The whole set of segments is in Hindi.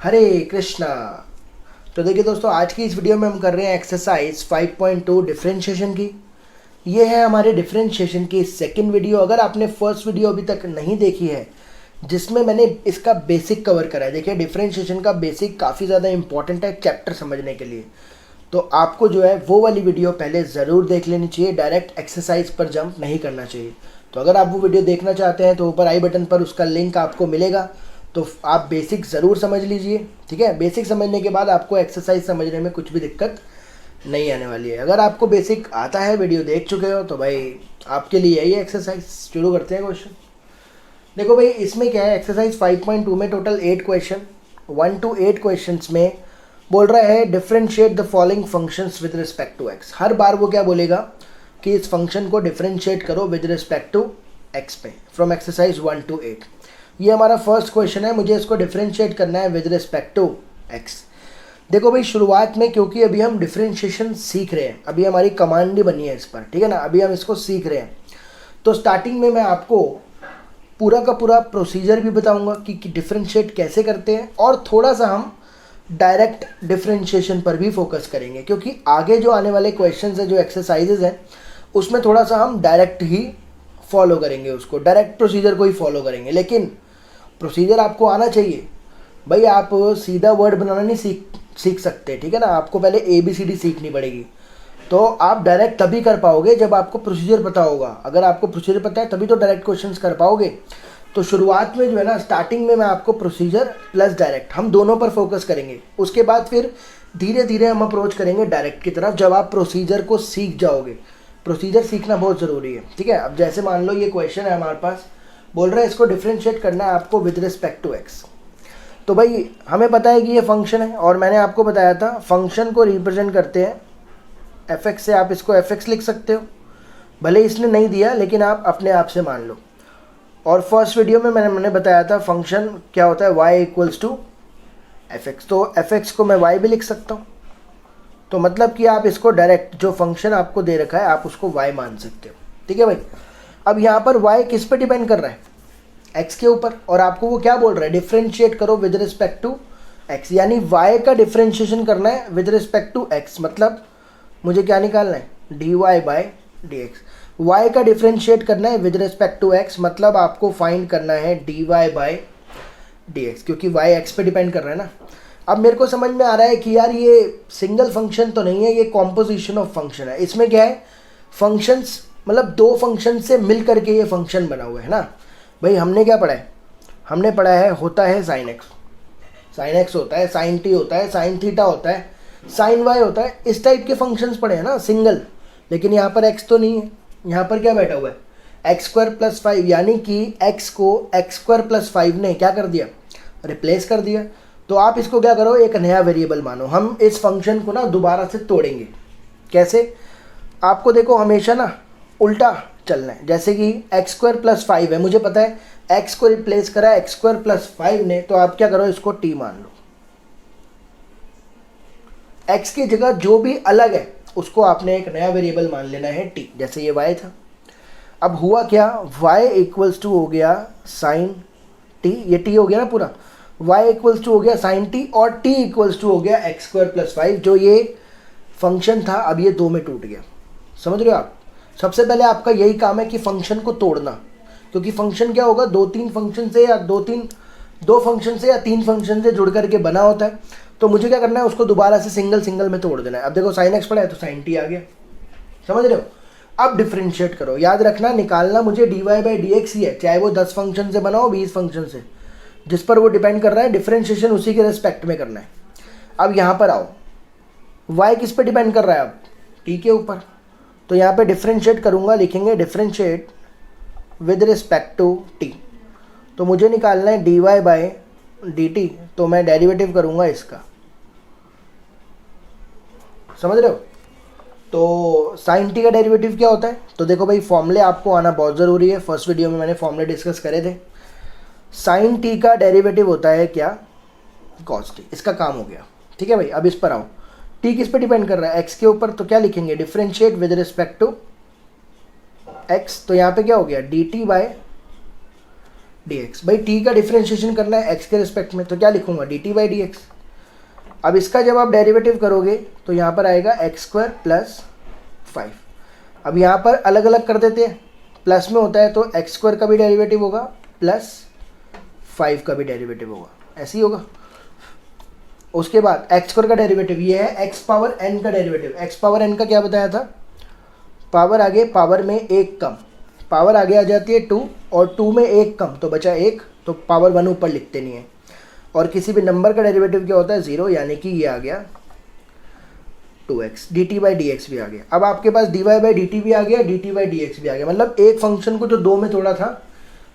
हरे कृष्णा। तो देखिए दोस्तों, आज की इस वीडियो में हम कर रहे हैं एक्सरसाइज 5.2 डिफरेंशिएशन की। ये है हमारे डिफरेंशिएशन की सेकंड वीडियो। अगर आपने फर्स्ट वीडियो अभी तक नहीं देखी है जिसमें मैंने इसका बेसिक कवर करा है, देखिए डिफरेंशिएशन का बेसिक काफ़ी ज़्यादा इंपॉर्टेंट है चैप्टर समझने के लिए, तो आपको जो है वो वाली वीडियो पहले ज़रूर देख लेनी चाहिए। डायरेक्ट एक्सरसाइज पर जंप नहीं करना चाहिए। तो अगर आप वो वीडियो देखना चाहते हैं तो ऊपर आई बटन पर उसका लिंक आपको मिलेगा, तो आप बेसिक ज़रूर समझ लीजिए। ठीक है, बेसिक समझने के बाद आपको एक्सरसाइज समझने में कुछ भी दिक्कत नहीं आने वाली है। अगर आपको बेसिक आता है, वीडियो देख चुके हो, तो भाई आपके लिए है ये एक्सरसाइज। शुरू करते हैं क्वेश्चन। देखो भाई, इसमें क्या है, एक्सरसाइज 5.2 में टोटल 8 क्वेश्चन, 1 to 8 क्वेश्चन में बोल रहा है differentiate the following functions with respect to X. हर बार वो क्या बोलेगा कि इस फंक्शन को डिफरेंशिएट करो विद रिस्पेक्ट टू एक्स पे, फ्रॉम एक्सरसाइज 1 to 8। ये हमारा फर्स्ट क्वेश्चन है, मुझे इसको डिफरेंशिएट करना है विद रिस्पेक्ट टू एक्स। देखो भाई, शुरुआत में क्योंकि अभी हम डिफरेंशिएशन सीख रहे हैं, अभी हमारी कमांड नहीं बनी है इस पर, ठीक है ना, अभी हम इसको सीख रहे हैं, तो स्टार्टिंग में मैं आपको पूरा का पूरा प्रोसीजर भी बताऊंगा कि डिफरेंशिएट कैसे करते हैं, और थोड़ा सा हम डायरेक्ट डिफरेंशिएशन पर भी फोकस करेंगे, क्योंकि आगे जो आने वाले क्वेश्चंस हैं, जो एक्सरसाइजेज हैं, उसमें थोड़ा सा हम डायरेक्ट ही फॉलो करेंगे, उसको डायरेक्ट प्रोसीजर को ही फॉलो करेंगे। लेकिन प्रोसीजर आपको आना चाहिए भाई। आप सीधा वर्ड बनाना नहीं सीख सकते, ठीक है ना, आपको पहले ABCD सीखनी पड़ेगी। तो आप डायरेक्ट तभी कर पाओगे जब आपको प्रोसीजर पता होगा। अगर आपको प्रोसीजर पता है तभी तो डायरेक्ट क्वेश्चंस कर पाओगे। तो शुरुआत में जो है ना, स्टार्टिंग में मैं आपको प्रोसीजर प्लस डायरेक्ट, हम दोनों पर फोकस करेंगे। उसके बाद फिर धीरे धीरे हम अप्रोच करेंगे डायरेक्ट की तरफ, जब आप प्रोसीजर को सीख जाओगे। प्रोसीजर सीखना बहुत ज़रूरी है, ठीक है। अब जैसे मान लो ये क्वेश्चन है हमारे पास, बोल रहा है इसको डिफरेंशिएट करना है आपको विद रिस्पेक्ट टू एक्स। तो भाई हमें पता है कि ये फंक्शन है, और मैंने आपको बताया था फंक्शन को रिप्रेजेंट करते हैं fx से। आप इसको fx लिख सकते हो, भले इसने नहीं दिया, लेकिन आप अपने आप से मान लो। और फर्स्ट वीडियो में मैंने बताया था फंक्शन क्या होता है, y इक्वल्स टू fx। तो fx को मैं y भी लिख सकता हूँ। तो मतलब कि आप इसको डायरेक्ट जो फंक्शन आपको दे रखा है, आप उसको y मान सकते हो, ठीक है भाई। अब यहाँ पर y किस पे डिपेंड कर रहा है, x के ऊपर, और आपको वो क्या बोल रहा है, डिफरेंशिएट करो विद रिस्पेक्ट टू x, यानी y का डिफरेंशिएशन करना है विद रिस्पेक्ट टू x। मतलब मुझे क्या निकालना है, dy/dx। y का डिफरेंशिएट करना है विद रिस्पेक्ट टू x, मतलब आपको फाइंड करना है dy/dx, क्योंकि y x पे डिपेंड कर रहा है ना। अब मेरे को समझ में आ रहा है कि यार ये सिंगल फंक्शन तो नहीं है, ये कॉम्पोजिशन ऑफ फंक्शन है। इसमें क्या है, फंक्शंस मतलब दो फंक्शन से मिल करके ये फंक्शन बना हुआ है ना। भाई हमने क्या पढ़ा है, हमने पढ़ा है होता है sin x होता है, sin t होता है, sin थीटा होता है, sin y होता है, इस टाइप के फंक्शंस पढ़े हैं ना सिंगल। लेकिन यहाँ पर x तो नहीं है, यहाँ पर क्या बैठा हुआ है, x² + 5, यानी कि x को x² + 5 ने क्या कर दिया, रिप्लेस कर दिया। तो आप इसको क्या करो, एक नया वेरिएबल मानो। हम इस फंक्शन को ना दोबारा से तोड़ेंगे। कैसे, आपको देखो हमेशा ना उल्टा चलना है। जैसे कि x² + 5 है, मुझे पता है x को रिप्लेस करा x² + 5 ने, तो आप क्या करो, इसको t मान लो। x की जगह जो भी अलग है उसको आपने एक नया वेरिएबल मान लेना है t, जैसे ये y था। अब हुआ क्या, y इक्वल्स टू हो गया sin t, ये t हो गया ना पूरा, y इक्वल्स टू हो गया sin t, और t इक्वल्स टू हो गया x² + 5। जो ये फंक्शन था अब ये दो में टूट गया। समझ रहे हो आप। सबसे पहले आपका यही काम है कि फंक्शन को तोड़ना, क्योंकि फंक्शन क्या होगा, दो फंक्शन से या तीन फंक्शन से जुड़ करके बना होता है। तो मुझे क्या करना है, उसको दोबारा से सिंगल में तोड़ देना है। अब देखो sin x पड़ा है तो sin t आ गया, समझ रहे हो। अब डिफरेंशिएट करो, याद रखना निकालना मुझे dy/dx ही है, चाहे वो 10 फंक्शन से बना हो, 20 फंक्शन से, जिस पर वो डिपेंड कर रहा है, डिफरेंशिएशन उसी के रिस्पेक्ट में करना है। अब यहाँ पर आओ, y किस पे डिपेंड कर रहा है, अब t के ऊपर। तो यहाँ पे डिफरेंशिएट करूँगा, लिखेंगे differentiate with respect to t। तो मुझे निकालना है dy/dt, तो मैं डेरिवेटिव करूँगा इसका, समझ रहे हो। तो sin t का डेरिवेटिव क्या होता है, तो देखो भाई फॉर्मूले आपको आना बहुत ज़रूरी है। फर्स्ट वीडियो में मैंने फॉर्मूले डिस्कस करे थे। sin t का डेरिवेटिव होता है क्या, cos t। इसका काम हो गया, ठीक है भाई। अब इस पर आओ, t किस पे डिपेंड कर रहा है, x के ऊपर। तो क्या लिखेंगे, differentiate with respect to x। तो यहाँ पे क्या हो गया, dx। भाई t का डिफ्रेंशिएशन करना है x के रिस्पेक्ट में, तो क्या लिखूंगा dt बाई डी एक्स। अब इसका जब आप डेरिवेटिव करोगे तो यहाँ पर आएगा एक्स स्क्वायर प्लस 5। अब यहाँ पर अलग अलग कर देते हैं, प्लस में होता है तो एक्स स्क्वायर का भी डेरिवेटिव होगा प्लस 5 का भी डेरिवेटिव होगा, ऐसे ही होगा। उसके बाद एक्स स्क्वायर का डेरिवेटिव ये है एक्स पावर एन का डेरिवेटिव। एक्स पावर एन का क्या बताया था, पावर आगे पावर में एक कम, पावर आगे आ जाती है 2 और 2 में एक कम तो बचा 1, तो पावर 1 ऊपर लिखते नहीं है। और किसी भी नंबर का डेरिवेटिव क्या होता है 0, यानी कि ये आ गया 2x। dt by D x भी आ गया। अब आपके पास dy बाई डी टी भी आ गया, dt बाई डी एक्स भी आ गया। मतलब एक फंक्शन को जो दो में तोड़ा था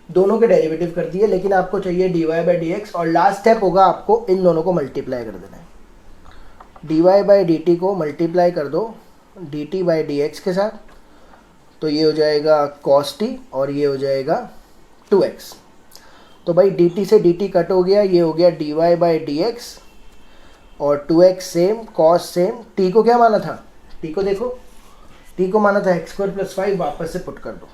दोनों के डेरिवेटिव कर दिए, लेकिन आपको चाहिए dy बाई डी एक्स। और लास्ट स्टेप होगा आपको इन दोनों को मल्टीप्लाई कर देना है। dy बाई डी टी को मल्टीप्लाई कर दो dt बाई डी एक्स के साथ, तो ये हो जाएगा cos t और ये हो जाएगा 2x। तो भाई dt से dt कट हो गया, ये हो गया dy बाई डी एक्स और 2x same, cos same. t को क्या माना था, t को देखो, t को माना था एक्स स्क्वायर प्लस 5, वापस से पुट कर दो,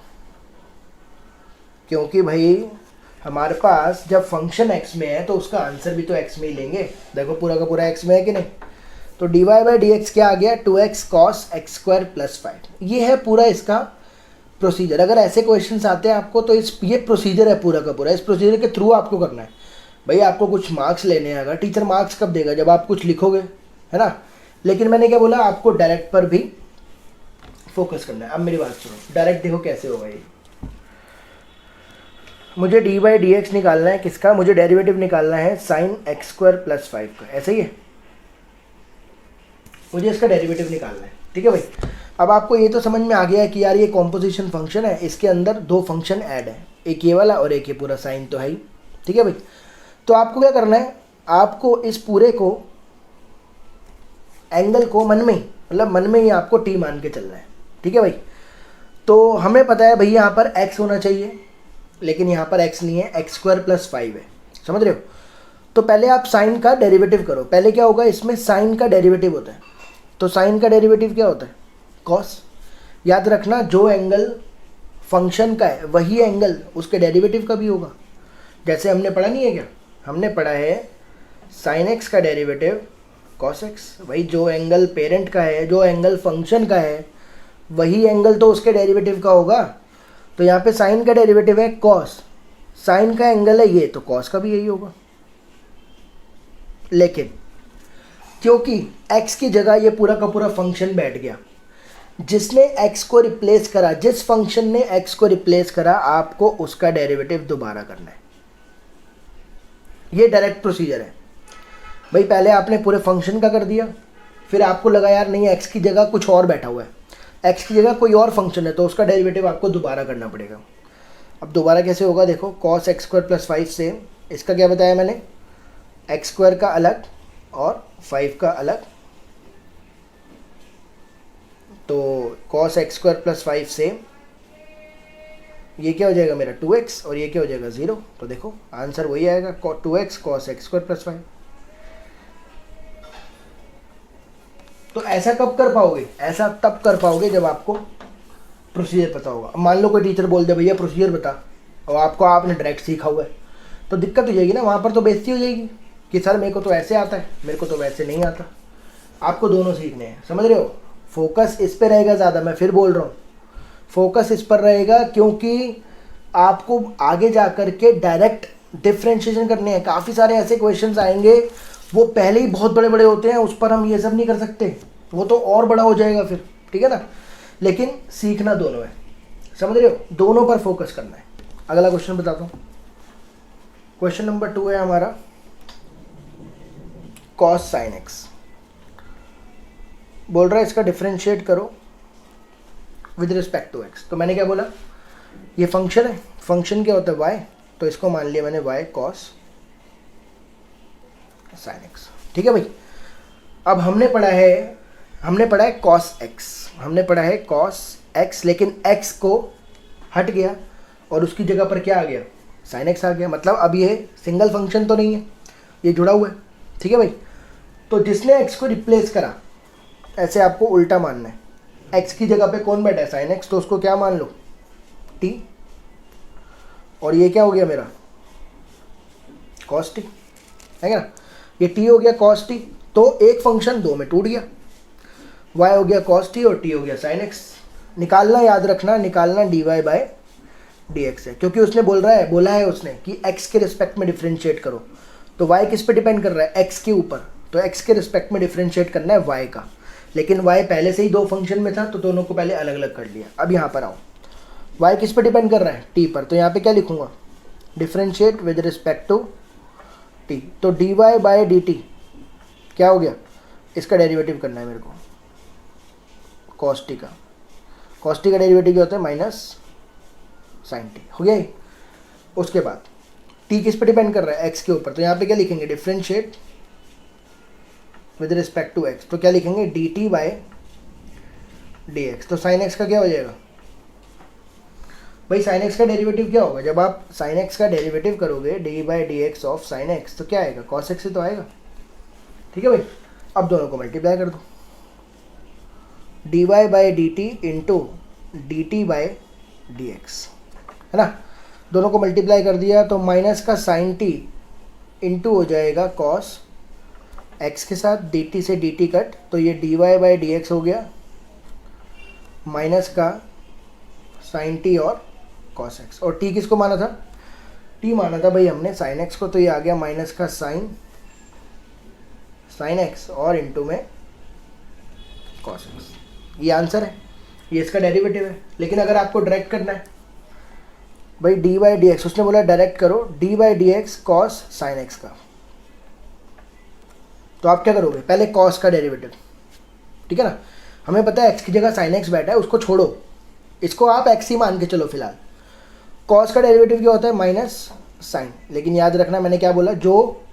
क्योंकि भाई हमारे पास जब फंक्शन x में है तो उसका आंसर भी तो x में ही लेंगे। देखो पूरा का पूरा x में है कि नहीं, तो dy बाई डी एक्स क्या आ गया 2x cos x square plus 5। ये है पूरा इसका प्रोसीजर। अगर ऐसे क्वेश्चंस आते हैं आपको तो ये प्रोसीजर है पूरा का पूरा, इस प्रोसीजर के थ्रू आपको करना है। भाई आपको कुछ मार्क्स लेने हैं, अगर टीचर मार्क्स कब देगा, जब आप कुछ लिखोगे, है ना। लेकिन मैंने क्या बोला, आपको डायरेक्ट पर भी फोकस करना है। अब मेरी बात सुनो, डायरेक्ट देखो कैसे होगा ये। मुझे डी बाई डी एक्स निकालना है, किसका, मुझे डेरिवेटिव निकालना है साइन एक्स स्क्वायर प्लस 5 का, ऐसा ही है, मुझे इसका डेरिवेटिव निकालना है। ठीक है भाई। अब आपको ये तो समझ में आ गया है कि यार ये कॉम्पोजिशन फंक्शन है, इसके अंदर दो फंक्शन ऐड है, एक ये वाला और एक ये पूरा, साइन तो है ही। ठीक है भाई। तो आपको क्या करना है, आपको इस पूरे को एंगल को मन में, मतलब मन में ही आपको टी मान के चलना है। ठीक है भाई। तो हमें पता है भाई यहाँ पर x होना चाहिए, लेकिन यहाँ पर x नहीं है, एक्स स्क्वायर प्लस 5 है, समझ रहे हो। तो पहले आप साइन का डेरिवेटिव करो। पहले क्या होगा, इसमें साइन का डेरिवेटिव होता है, तो साइन का डेरिवेटिव क्या होता है, कॉस। याद रखना, जो एंगल फंक्शन का है वही एंगल उसके डेरिवेटिव का भी होगा। जैसे हमने पढ़ा नहीं है क्या, हमने पढ़ा है साइन एक्स का डेरिवेटिव कॉस एक्स। वही जो एंगल पेरेंट का है, जो एंगल फंक्शन का है, वही एंगल तो उसके डेरिवेटिव का होगा। तो यहाँ पे साइन का डेरिवेटिव है कॉस, साइन का एंगल है ये, तो कॉस का भी यही होगा। लेकिन क्योंकि x की जगह ये पूरा का पूरा फंक्शन बैठ गया, जिसने x को रिप्लेस करा, जिस फंक्शन ने x को रिप्लेस करा, आपको उसका डेरिवेटिव दोबारा करना है। ये डायरेक्ट प्रोसीजर है भाई। पहले आपने पूरे फंक्शन का कर दिया, फिर आपको लगा यार नहीं x की जगह कुछ और बैठा हुआ है, x की जगह कोई और फंक्शन है, तो उसका डेरिवेटिव आपको दोबारा करना पड़ेगा। अब दोबारा कैसे होगा, देखो cos एक्स स्क्वायर प्लस 5 से, इसका क्या बताया मैंने, एक्स स्क्वायर का अलग और 5 का अलग। तो cos एक्स स्क्वायर प्लस 5 से ये क्या हो जाएगा मेरा 2x और ये क्या हो जाएगा 0। तो देखो आंसर वही आएगा, 2x cos x square plus 5। तो ऐसा कब कर पाओगे, ऐसा तब कर पाओगे जब आपको प्रोसीजर पता होगा। अब मान लो कोई टीचर बोल दे भैया प्रोसीजर बता, और आपको आपने डायरेक्ट सीखा हुआ है, तो दिक्कत हो जाएगी ना, वहाँ पर तो बेइज्जती हो जाएगी कि सर मेरे को तो ऐसे आता है, मेरे को तो वैसे नहीं आता। आपको दोनों सीखने हैं, समझ रहे हो। फोकस इस पर रहेगा ज़्यादा, मैं फिर बोल रहा हूँ, फोकस इस पर रहेगा, क्योंकि आपको आगे जा कर के डायरेक्ट डिफ्रेंशिएशन करने हैं। काफ़ी सारे ऐसे क्वेश्चंस आएंगे, वो पहले ही बहुत बड़े बड़े होते हैं, उस पर हम ये सब नहीं कर सकते, वो तो और बड़ा हो जाएगा फिर, ठीक है ना। लेकिन सीखना दोनों है, समझ रहे हो, दोनों पर फोकस करना है। अगला क्वेश्चन बताता हूँ। क्वेश्चन नंबर 2 है हमारा, कॉस साइन एक्स। बोल रहा है इसका डिफ्रेंशिएट करो विद रिस्पेक्ट टू एक्स। तो मैंने क्या बोला, ये फंक्शन है, फंक्शन क्या होता है y, तो इसको मान लिया मैंने y cos sin x। ठीक है भाई। अब हमने पढ़ा है cos x, हमने पढ़ा है cos x, लेकिन x को हट गया और उसकी जगह पर क्या आ गया, sin x आ गया। मतलब अब ये सिंगल फंक्शन तो नहीं है, ये जुड़ा हुआ है। ठीक है भाई। तो जिसने x को रिप्लेस करा, ऐसे आपको उल्टा मानना है, x की जगह पे कौन बैठा है, sin x, तो उसको क्या मान लो t, और ये क्या हो गया मेरा कॉस टी है ना। ये टी हो गया कॉस टी, तो एक फंक्शन दो में टूट गया, y हो गया कॉस टी और t हो गया साइन x। निकालना, याद रखना, निकालना dy बाय dx है, क्योंकि उसने बोला है उसने कि x के रिस्पेक्ट में डिफ्रेंशिएट करो, तो y किस पे डिपेंड कर रहा है, x के ऊपर, तो x के रिस्पेक्ट में डिफ्रेंशिएट करना है y का। लेकिन y पहले से ही दो फंक्शन में था, तो दोनों को पहले अलग अलग कर लिया। अब यहाँ पर आओ, y किस पे डिपेंड कर रहा है, t पर, तो यहाँ पे क्या लिखूंगा, differentiate with respect to t, तो dy बाय dt क्या हो गया, इसका डेरिवेटिव करना है मेरे को, कॉस टी का। कॉस टी का डेरिवेटिव क्या होता है, माइनस साइन टी, हो गया ही। उसके बाद t किस पे डिपेंड कर रहा है, x के ऊपर, तो यहाँ पे क्या लिखेंगे, differentiate with respect to x, तो क्या लिखेंगे, dt बाय dx, तो साइन x का क्या हो जाएगा भाई, साइन x का डेरिवेटिव क्या होगा, जब आप साइन x का डेरिवेटिव करोगे D by D x of sine x, तो क्या आएगा, कॉस x से तो आएगा। ठीक है भाई, अब दोनों को मल्टीप्लाई कर दो, dy by D T into D T by D x, है ना। दोनों को मल्टीप्लाई कर दिया तो माइनस का साइन टी इंटू हो जाएगा कॉस x के साथ, dt से dt कट, तो ये dy बाई डी एक्स हो गया, माइनस का साइन टी और कॉस x, और t किसको माना था, t माना था भाई हमने साइन x को, तो ये आ गया माइनस का साइन x और इंटू में कॉस x। ये आंसर है, ये इसका डेरिवेटिव है। लेकिन अगर आपको डायरेक्ट करना है भाई डी बाई डी एक्स, उसने बोला डायरेक्ट करो D by D X cos sine x का, तो आप क्या करोगे, पहले कॉस का डेरिवेटिव, ठीक है ना। हमें पता है एक्स की जगह साइन एक्स बैठा है, उसको छोड़ो, इसको आप एक्स ही मान के चलो फिलहाल। कॉस का डेरिवेटिव क्या होता है, माइनस साइन। लेकिन याद रखना मैंने क्या बोला, जो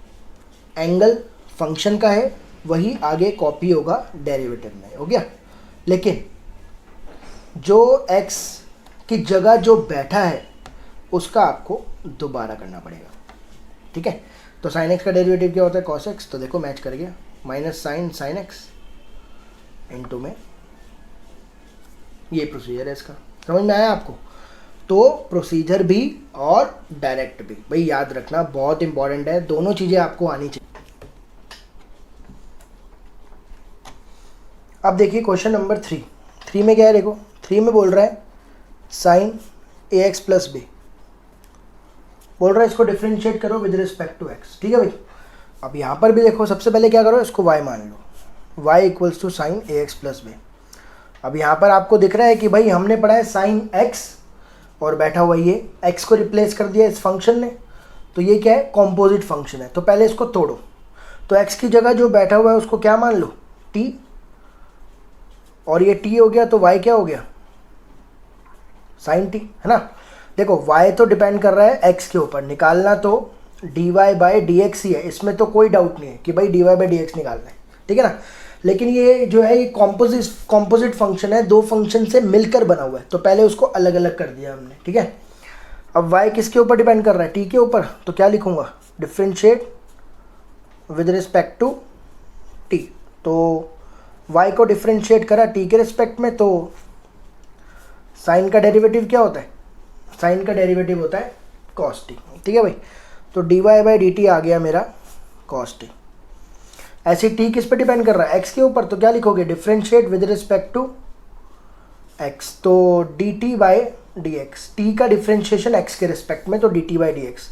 एंगल फंक्शन का है वही आगे कॉपी होगा डेरिवेटिव में, हो गया। लेकिन जो x की जगह जो बैठा है उसका आपको दोबारा करना पड़ेगा, ठीक है। तो साइन x का डेरिवेटिव क्या होता है, cos x, तो देखो मैच कर गया, माइनस साइन x इंटू में, ये प्रोसीजर है इसका, समझ में आया आपको। तो प्रोसीजर भी और डायरेक्ट भी भाई याद रखना, बहुत इंपॉर्टेंट है, दोनों चीज़ें आपको आनी चाहिए। अब देखिए क्वेश्चन नंबर 3 में क्या है, देखो 3 में बोल रहा है साइन ax प्लस बी, बोल रहा है इसको डिफ्रेंशिएट करो विद रिस्पेक्ट टू x, ठीक है भाई। अब यहाँ पर भी देखो, सबसे पहले क्या करो, इसको y मान लो, y equals to sine ax plus B. अब यहाँ पर आपको दिख रहा है कि भाई हमने पढ़ा है साइन x और बैठा हुआ ये x को रिप्लेस कर दिया इस फंक्शन ने, तो ये क्या है, कॉम्पोजिट फंक्शन है। तो पहले इसको तोड़ो, तो x की जगह जो बैठा हुआ है उसको क्या मान लो, t, और ये t हो गया, तो y क्या हो गया, साइन t, है ना। देखो y तो डिपेंड कर रहा है x के ऊपर, निकालना तो dy बाई डी एक्स ही है, इसमें तो कोई डाउट नहीं है कि भाई dy बाई डी एक्स निकालना है, ठीक है ना। लेकिन ये जो है ये कॉम्पोजिट फंक्शन है, दो फंक्शन से मिलकर बना हुआ है, तो पहले उसको अलग अलग कर दिया हमने, ठीक है। अब y किसके ऊपर डिपेंड कर रहा है, t के ऊपर, तो क्या लिखूंगा, differentiate with respect to t, तो y को डिफ्रेंशिएट करा t के रिस्पेक्ट में, तो साइन का डेरिवेटिव क्या होता है, साइन का डेरिवेटिव होता है cos t, ठीक है भाई। तो dy बाई डी टी आ गया मेरा cos t। ऐसे t किस पे डिपेंड कर रहा है, x के ऊपर, तो क्या लिखोगे, differentiate with respect to x, तो dt by D X, t का डिफ्रेंशिएशन x के रिस्पेक्ट में, तो dt बाई डी एक्स।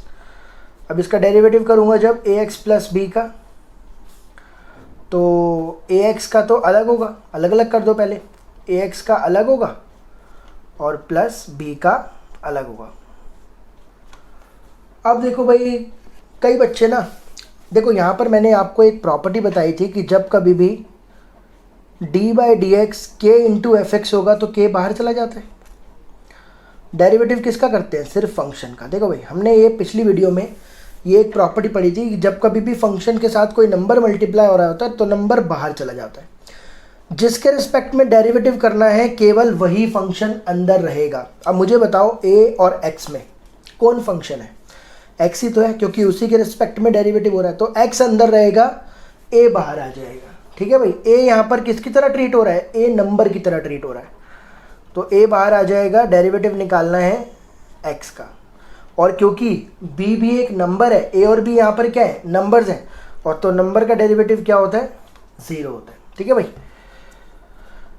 अब इसका डेरिवेटिव करूँगा जब ax प्लस b का, तो ax का तो अलग होगा, अलग अलग कर दो पहले, ax का अलग होगा और प्लस b का अलग होगा। अब देखो भाई, कई बच्चे ना, देखो यहाँ पर मैंने आपको एक प्रॉपर्टी बताई थी कि जब कभी भी d बाई डी एक्स के इंटू एफ एक्स होगा तो k बाहर चला जाता है। डेरिवेटिव किसका करते हैं, सिर्फ फंक्शन का। देखो भाई, हमने ये पिछली वीडियो में ये एक प्रॉपर्टी पढ़ी थी कि जब कभी भी फंक्शन के साथ कोई नंबर मल्टीप्लाई हो रहा होता है तो नंबर बाहर चला जाता है। जिसके रिस्पेक्ट में डेरिवेटिव करना है केवल वही फंक्शन अंदर रहेगा। अब मुझे बताओ a और x में कौन फंक्शन है, x ही तो है, क्योंकि उसी के रिस्पेक्ट में डेरिवेटिव हो रहा है, तो x अंदर रहेगा, a बाहर आ जाएगा, ठीक है भाई। a यहाँ पर किसकी तरह ट्रीट हो रहा है, a नंबर की तरह ट्रीट हो रहा है, तो a बाहर आ जाएगा, डेरिवेटिव निकालना है x का। और क्योंकि b भी एक नंबर है, a और b यहाँ पर क्या है, नंबर्स हैं, और तो नंबर का डेरिवेटिव क्या होता है, 0 होता है। ठीक है भाई।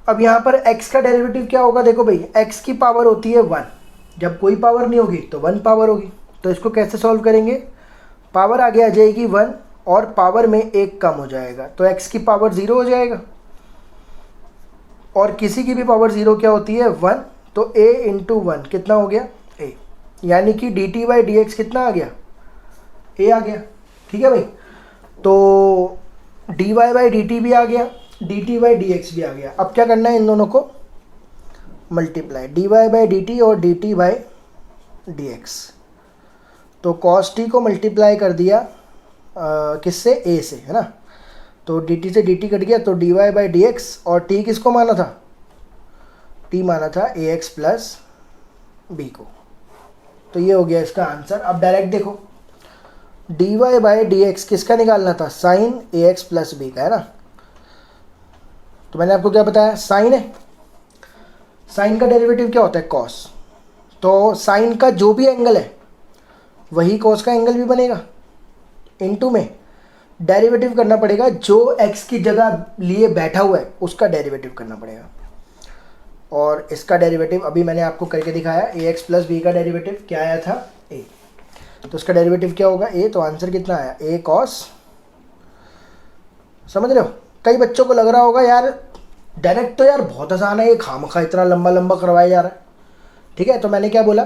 अब यहाँ पर x का डेरिवेटिव क्या होगा, देखो भाई x की पावर होती है 1, जब कोई पावर नहीं होगी तो 1 पावर होगी। तो इसको कैसे सॉल्व करेंगे, पावर आगे आ जाएगी 1 और पावर में 1 कम हो जाएगा, तो x की पावर 0 हो जाएगा, और किसी की भी पावर 0 क्या होती है, 1, तो a इंटू 1 कितना हो गया, a, यानी कि dt बाई डी एक्स कितना आ गया, a आ गया। ठीक है भाई। तो dy बाई dt भी आ गया, dt बाई डी एक्स भी आ गया। अब क्या करना है, इन दोनों को मल्टीप्लाई, dy बाई dt और dt बाई डी एक्स। तो cos t को मल्टीप्लाई कर दिया किससे, a से, है ना। तो dt से dt कट गया, तो dy बाई डी एक्स, और t किसको माना था, t माना था ax प्लस b को। तो ये हो गया इसका आंसर। अब डायरेक्ट देखो, dy बाई डी एक्स किसका निकालना था, साइन ax प्लस b का, है ना। तो मैंने आपको क्या बताया, साइन है, साइन का डेरिवेटिव क्या होता है, cos। तो साइन का जो भी एंगल है वही cos का एंगल भी बनेगा, इनटू में डेरिवेटिव करना पड़ेगा, जो x की जगह लिए बैठा हुआ है उसका डेरिवेटिव करना पड़ेगा। और इसका डेरिवेटिव अभी मैंने आपको करके दिखाया, ax प्लस बी का डेरिवेटिव क्या आया था, a। तो उसका डेरिवेटिव क्या होगा, a। तो आंसर कितना आया, a cos। समझ रहे हो। कई बच्चों को लग रहा होगा यार डायरेक्ट तो यार बहुत आसान है, ये खामखा इतना लंबा लंबा करवाया जा रहा है। ठीक है, तो मैंने क्या बोला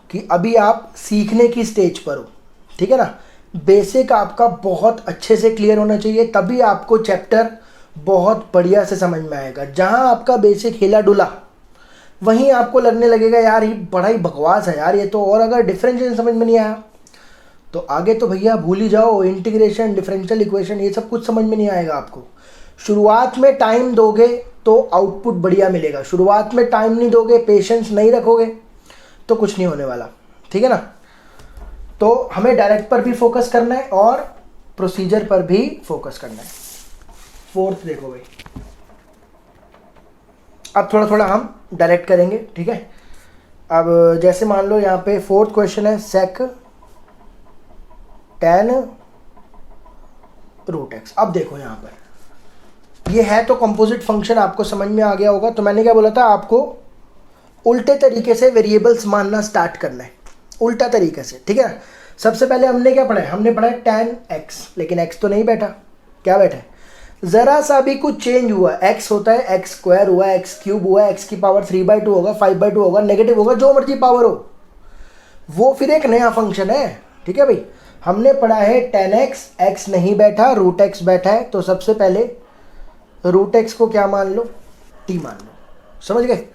कि अभी आप सीखने की स्टेज पर हो, ठीक है ना। बेसिक आपका बहुत अच्छे से क्लियर होना चाहिए, तभी आपको चैप्टर बहुत बढ़िया से समझ में आएगा। जहाँ आपका बेसिक हिला डुला वहीं आपको लगने लगेगा यार ये बड़ा ही बकवास है यार ये तो, और अगर डिफरेंशिएशन समझ में नहीं आया तो आगे तो भैया भूल ही जाओ, इंटीग्रेशन, डिफरेंशियल इक्वेशन, ये सब कुछ समझ में नहीं आएगा आपको। शुरुआत में टाइम दोगे तो आउटपुट बढ़िया मिलेगा, शुरुआत में टाइम नहीं दोगे, पेशेंस नहीं रखोगे तो कुछ नहीं होने वाला। ठीक है ना। तो हमें डायरेक्ट पर भी फोकस करना है और प्रोसीजर पर भी फोकस करना है। फोर्थ देखो भाई, अब थोड़ा थोड़ा हम डायरेक्ट करेंगे। ठीक है। अब जैसे मान लो यहाँ पे फोर्थ क्वेश्चन है, सेक टेन रूट एक्स। अब देखो यहाँ पर ये है तो कंपोजिट फंक्शन, आपको समझ में आ गया होगा। तो मैंने क्या बोला था, आपको उल्टे तरीके से वेरिएबल्स मानना स्टार्ट करना है, उल्टा तरीके से। ठीक है। सबसे पहले हमने क्या पढ़ा है, हमने पढ़ा है टेन एक्स, लेकिन एक्स तो नहीं बैठा, क्या बैठा है, ज़रा सा भी कुछ चेंज हुआ, एक्स होता है एक्स स्क्वायर हुआ, एक्स क्यूब हुआ, एक्स की पावर 3/2 होगा, 5/2 होगा, नेगेटिव होगा, जो मर्जी पावर हो, वो फिर एक नया फंक्शन है। ठीक है भाई। हमने पढ़ा है टेन एक्स, एक्स नहीं बैठा, रूट एक्स बैठा है, तो सबसे पहले रूट एक्स को क्या मान लो, टी मान लो। समझ गए।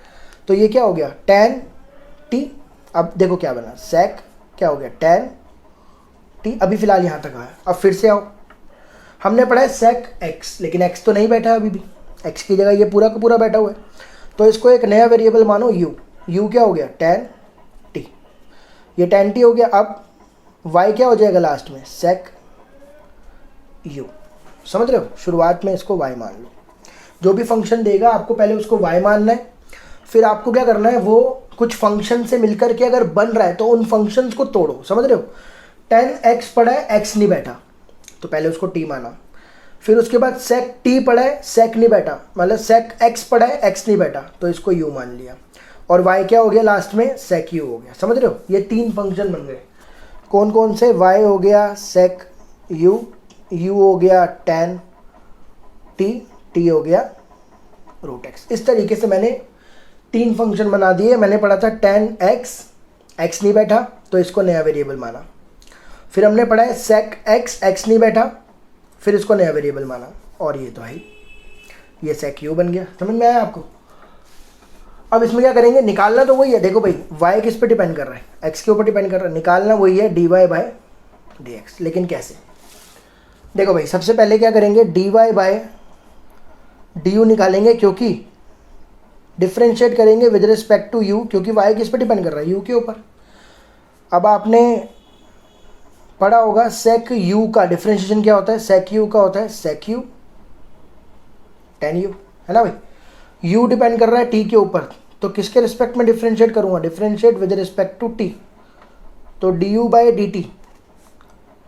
तो ये क्या हो गया, टेन टी। अब देखो क्या बना, सेक क्या हो गया, टेन टी। अभी फिलहाल यहाँ तक आया। अब फिर से आओ, हमने पढ़ा है सेक एक्स, लेकिन एक्स तो नहीं बैठा अभी भी, एक्स की जगह ये पूरा का पूरा बैठा हुआ है, तो इसको एक नया वेरिएबल मानो यू। यू क्या हो गया, टेन टी। ये टेन टी हो गया। अब वाई क्या हो जाएगा लास्ट में, सेक यू। समझ रहे हो। शुरुआत में इसको वाई मान लो, जो भी फंक्शन देगा आपको पहले उसको वाई मानना है, फिर आपको क्या करना है, वो कुछ फंक्शन से मिलकर के अगर बन रहा है तो उन फंक्शंस को तोड़ो। समझ रहे हो। टेन एक्स पढ़ा है, एक्स नहीं बैठा, तो पहले उसको टी माना। फिर उसके बाद सेक टी पढ़ा है, सेक नहीं बैठा, मतलब सेक एक्स पढ़ा है, एक्स नहीं बैठा, तो इसको यू मान लिया। और वाई क्या हो गया लास्ट में, सेक यू हो गया। समझ रहे हो। ये तीन फंक्शन बन गए। कौन कौन से, वाई हो गया सेक यू, यू हो गया टेन टी, टी हो गया रूट एक्स। इस तरीके से मैंने तीन फंक्शन बना दिए। मैंने पढ़ा था टेन एक्स, एक्स नहीं बैठा तो इसको नया वेरिएबल माना। फिर हमने पढ़ा है सेक एक्स, एक्स नहीं बैठा, फिर इसको नया वेरिएबल माना, और ये तो है ये सेक यू बन गया। समझ में आया आपको। अब इसमें क्या करेंगे, निकालना तो वही है। देखो भाई y किस पे डिपेंड कर रहा है, x के ऊपर डिपेंड कर रहा है, निकालना वही है dy बाई डी एक्स। लेकिन कैसे, देखो भाई सबसे पहले क्या करेंगे, dy बाई डी यू निकालेंगे, क्योंकि डिफ्रेंशिएट करेंगे विद रिस्पेक्ट टू u, क्योंकि y किस पे डिपेंड कर रहा है, u के ऊपर। अब आपने पढ़ा होगा सेक u का डिफ्रेंशिएशन क्या होता है, सेक u का होता है सेक u टेन u, है ना भाई। u डिपेंड कर रहा है t के ऊपर, तो किसके रिस्पेक्ट में डिफ्रेंशिएट करूंगा, differentiate with respect to t, तो D U by D T,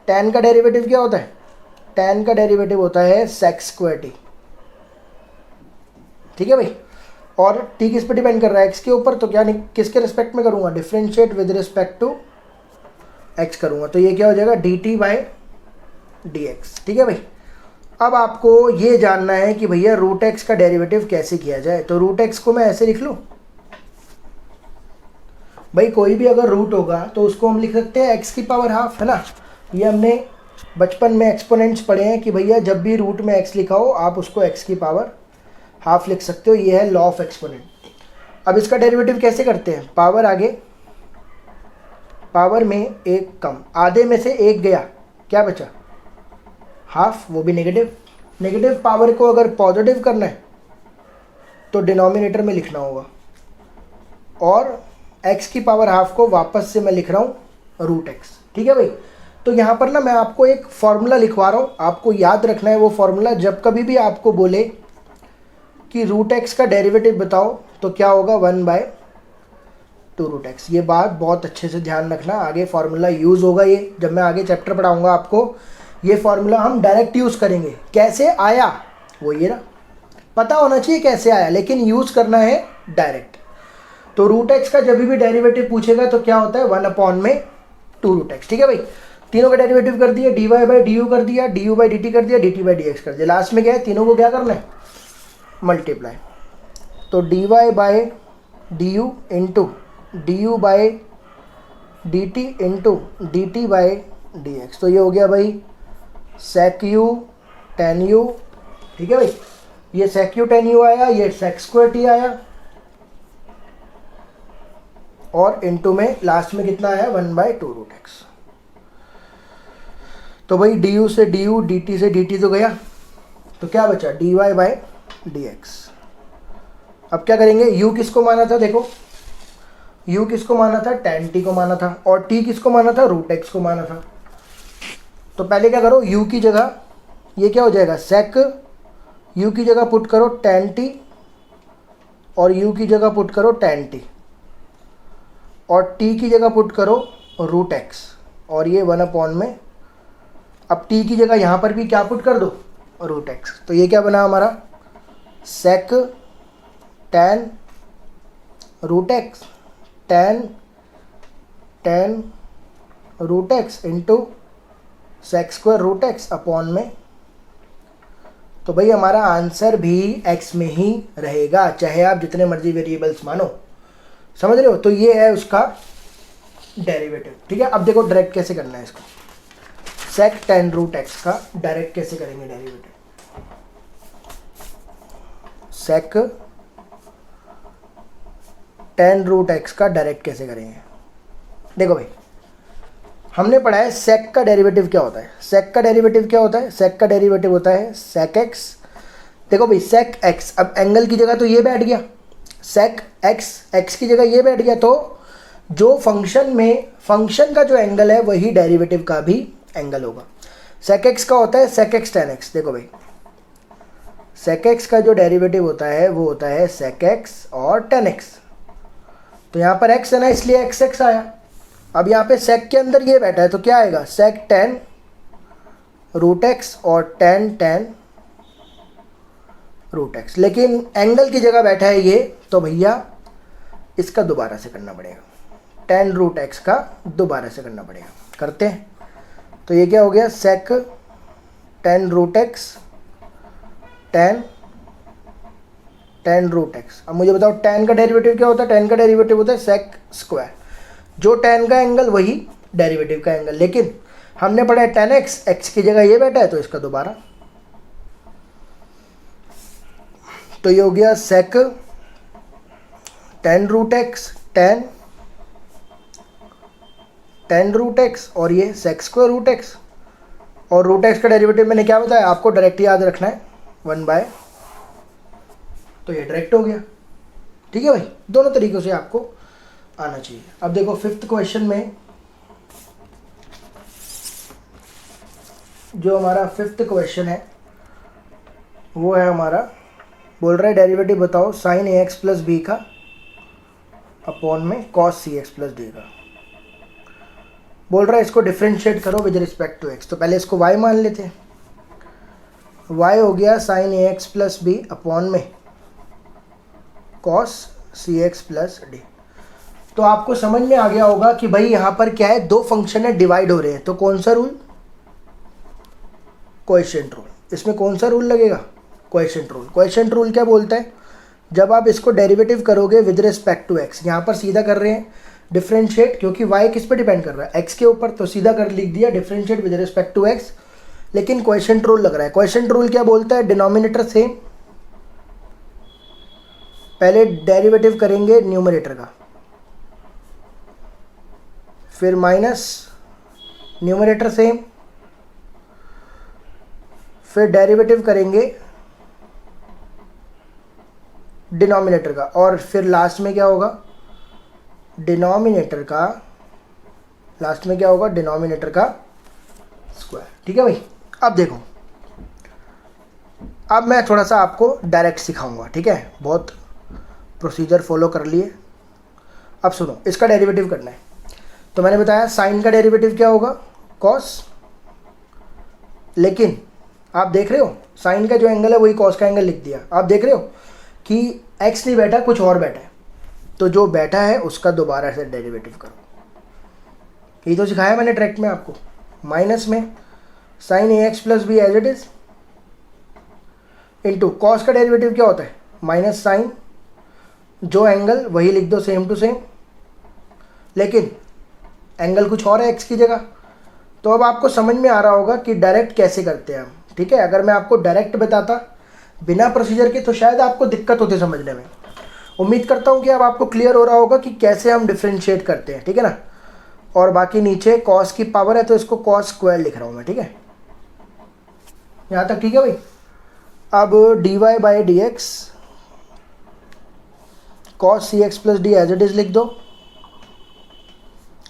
tan का डेरिवेटिव क्या होता है, टेन का डेरिवेटिव होता है सेक स्क्वायर टी, ठीक है भाई। और टी किस पे डिपेंड कर रहा है, एक्स के ऊपर, तो क्या नहीं किसके रिस्पेक्ट में करूँगा, differentiate with respect to X करूँगा, तो ये क्या हो जाएगा D T by D X, ठीक है भाई। अब आपको ये जानना है कि भैया रूट एक्स का डेरिवेटिव कैसे किया जाए, तो रूट एक्स को मैं ऐसे लिख लूँ भाई, कोई भी अगर रूट होगा तो उसको हम लिख सकते हैं एक्स की पावर हाफ, है ना। ये हमने बचपन में एक्सपोनेंट्स पढ़े हैं कि भैया जब भी रूट में एक्स लिखा हो आप उसको एक्स की पावर हाफ लिख सकते हो, ये है लॉ ऑफ एक्सपोनेंट। अब इसका डेरिवेटिव कैसे करते हैं, पावर आगे, पावर में एक कम, आधे में से एक गया, क्या बचा, हाफ, वो भी नेगेटिव। नेगेटिव पावर को अगर पॉजिटिव करना है तो डिनोमिनेटर में लिखना होगा, और x की पावर हाफ को वापस से मैं लिख रहा हूँ रूट एक्स, ठीक है भाई। तो यहाँ पर ना मैं आपको एक फॉर्मूला लिखवा रहा हूँ, आपको याद रखना है वो फॉर्मूला। जब कभी भी आपको बोले कि रूट एक्स का डेरिवेटिव बताओ तो क्या होगा, 1/2 रूट एक्स। ये बात बहुत अच्छे से ध्यान रखना, आगे फार्मूला यूज़ होगा, ये जब मैं आगे चैप्टर पढ़ाऊंगा आपको ये फार्मूला हम डायरेक्ट यूज़ करेंगे। कैसे आया वो ये ना पता होना चाहिए कैसे आया, लेकिन यूज़ करना है डायरेक्ट। तो रूट एक्स का जब भी डेरिवेटिव पूछेगा तो क्या होता है 1/2 रूट एक्स, ठीक है भाई। तीनों का डेरिवेटिव कर दिया, D Y by D U कर दिया, D U by D T कर दिया, D T by D X कर दिया, लास्ट में क्या है, तीनों को क्या करना है, मल्टीप्लाई। तो D Y by D U into D U by D T into D T by D X, तो ये हो गया भाई सेक यू टेन यू, ठीक है भाई। ये सेक यू टेन यू आया, ये सेक स्क्वायर टी आया, और इनटू में लास्ट में कितना आया 1/2 रूट एक्स। तो भाई डी यू से डी यू, डी टी से डी टी तो गया, तो क्या बचा D Y by D X. अब क्या करेंगे, u किसको माना था, देखो u किसको माना था, tan t को माना था, और t किसको माना था, रूट एक्स को माना था। तो पहले क्या करो, u की जगह ये क्या हो जाएगा सेक, u की जगह पुट करो tan t, और u की जगह पुट करो tan t, और t की जगह पुट करो रूट एक्स, और ये 1 में, अब t की जगह यहाँ पर भी क्या पुट कर दो, रूट एक्स। तो ये क्या बना हमारा sec tan root X, tan root X into sec square root X upon में। तो भाई हमारा आंसर भी x में ही रहेगा, चाहे आप जितने मर्जी वेरिएबल्स मानो, समझ रहे हो। तो ये है उसका डेरिवेटिव, ठीक है। अब देखो डायरेक्ट कैसे करना है इसको, सेक tan रूट एक्स का डायरेक्ट कैसे करेंगे डेरिवेटिव, सेक tan रूट एक्स का डायरेक्ट कैसे करेंगे। देखो भाई हमने पढ़ा है सेक का डेरिवेटिव क्या होता है, सेक का डेरिवेटिव क्या होता है, सेक का डेरिवेटिव होता है सेक एक्स। देखो भाई सेक एक्स, अब एंगल की जगह तो ये बैठ गया, सेक एक्स, एक्स की जगह ये बैठ गया, तो जो फंक्शन में फंक्शन का जो एंगल है वही डेरिवेटिव का भी एंगल होगा। सेक एक्स का होता है सेक एक्स tan एक्स। देखो भाई सेक एक्स का जो डेरिवेटिव होता है वो होता है सेक एक्स और tan एक्स। तो यहाँ पर x है ना, इसलिए एक्स एक्स आया। अब यहाँ पे सेक के अंदर ये बैठा है तो क्या आएगा सेक tan रूट एक्स और tan रूट एक्स, लेकिन एंगल की जगह बैठा है ये, तो भैया इसका दोबारा से करना पड़ेगा, tan रूट एक्स का दोबारा से करना पड़ेगा। करते हैं, तो ये क्या हो गया sec tan root X tan root X. अब मुझे बताओ tan का डेरिवेटिव क्या होता है, tan का डेरिवेटिव होता है सेक स्क्वायर, जो tan का एंगल वही डेरिवेटिव का एंगल, लेकिन हमने पढ़ा है tan एक्स, एक्स की जगह ये बैठा है तो इसका दोबारा। तो ये हो गया sec tan root X tan root X, और ये सेक स्क्वायर रूट एक्स, और रूट एक्स का डेरिवेटिव मैंने क्या बताया आपको, डायरेक्ट याद रखना है 1/, तो ये डायरेक्ट हो गया, ठीक है भाई। दोनों तरीकों से आपको आना चाहिए। अब देखो फिफ्थ क्वेश्चन में, जो हमारा फिफ्थ क्वेश्चन है वो है हमारा, बोल रहा है डेरिवेटिव बताओ sign A X plus B का अपॉन में cos C X plus D का। बोल रहा है इसको डिफ्रेंशिएट करो विद रिस्पेक्ट टू एक्स। तो पहले इसको y मान लेते हैं। y हो गया sign A X plus B upon में cos C X plus D. तो आपको समझ में आ गया होगा कि भाई यहाँ पर क्या है, दो फंक्शन है डिवाइड हो रहे हैं, तो कौन सा रूल, कोएफिशिएंट रूल। इसमें कौन सा रूल लगेगा, कोएफिशिएंट रूल। कोएफिशिएंट रूल क्या बोलता है, जब आप इसको डेरिवेटिव करोगे विद रिस्पेक्ट टू एक्स, यहाँ पर सीधा कर रहे हैं डिफरेंशिएट, क्योंकि y किस पे डिपेंड कर रहा है, x के ऊपर, तो सीधा कर लिख दिया differentiate with respect to x। लेकिन कोएफिशिएंट रूल लग रहा है। कोएफिशिएंट रूल क्या बोलता है, डिनोमिनेटर सेम, पहले डेरिवेटिव करेंगे न्यूमरेटर का, फिर माइनस न्यूमरेटर सेम, फिर डेरिवेटिव करेंगे डिनोमिनेटर का, और फिर लास्ट में क्या होगा, डिनोमिनेटर का, लास्ट में क्या होगा, डिनोमिनेटर का स्क्वायर। ठीक है भाई। अब देखो, अब मैं थोड़ा सा आपको डायरेक्ट सिखाऊंगा, ठीक है, बहुत प्रोसीजर फॉलो कर लिए। अब सुनो, इसका डेरिवेटिव करना है। तो मैंने बताया साइन का डेरिवेटिव क्या होगा, कॉस, लेकिन आप देख रहे हो साइन का जो एंगल है वही कॉस का एंगल लिख दिया। आप देख रहे हो कि एक्स नहीं बैठा, कुछ और बैठा है, तो जो बैठा है उसका दोबारा से डेरिवेटिव करो। ये तो सिखाया मैंने डायरेक्ट में आपको। माइनस में sine A X plus B as it is into cos का डेरिवेटिव क्या होता है, माइनस साइन, जो एंगल वही लिख दो सेम टू सेम, लेकिन एंगल कुछ और है एक्स की जगह। तो अब आपको समझ में आ रहा होगा कि डायरेक्ट कैसे करते हैं हम। ठीक है, अगर मैं आपको डायरेक्ट बताता बिना प्रोसीजर के तो शायद आपको दिक्कत होती समझने में। उम्मीद करता हूँ कि अब आपको क्लियर हो रहा होगा कि कैसे हम डिफ्रेंशिएट करते हैं। ठीक है ना। और बाकी नीचे कॉस की पावर है तो इसको कॉस स्क्वायर लिख रहा हूँ मैं। ठीक है, यहाँ तक ठीक है भाई। अब D Y by D X cos C X plus D as it is लिख दो,